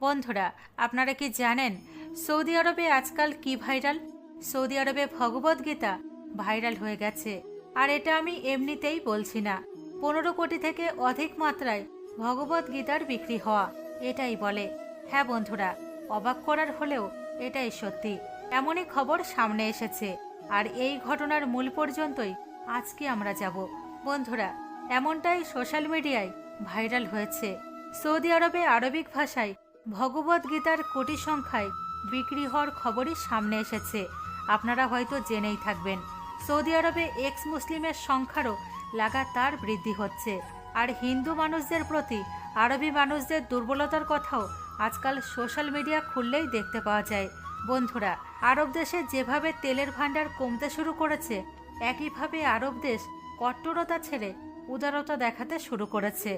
বন্ধুরা, আপনারা কি জানেন সৌদি আরবে আজকাল কি ভাইরাল? সৌদি আরবে ভগবদ্গীতা ভাইরাল হয়ে গেছে। আর এটা আমি এমনিতেই বলছি না, 15 কোটি থেকে অধিক মাত্রায় ভগবদ্গীতার বিক্রি হওয়া, এটাই বলে। হ্যাঁ বন্ধুরা, অবাক করার হলেও এটাই সত্যি। এমনই খবর সামনে এসেছে, আর এই ঘটনার মূল পর্যন্তই আজকে আমরা যাব। বন্ধুরা, এমনটাই সোশ্যাল মিডিয়ায় ভাইরাল হয়েছে। সৌদি আরবে আরবিক ভাষায় ভগবদ্গীতার কোটি সংখ্যায় বিক্রি হওয়ার খবরই সামনে এসেছে। আপনারা হয়তো জেনেই থাকবেন, সৌদি আরবে এক্স মুসলিমের সংখ্যারও লাগাতার বৃদ্ধি হচ্ছে। আর হিন্দু মানুষদের প্রতি আরবি মানুষদের দুর্বলতার কথাও আজকাল সোশ্যাল মিডিয়া খুললেই দেখতে পাওয়া যায়। বন্ধুরা, আরব দেশে যেভাবে তেলের ভাণ্ডার কমতে শুরু করেছে, একইভাবে আরব দেশ কট্টরতা ছেড়ে উদারতা দেখাতে শুরু করেছে।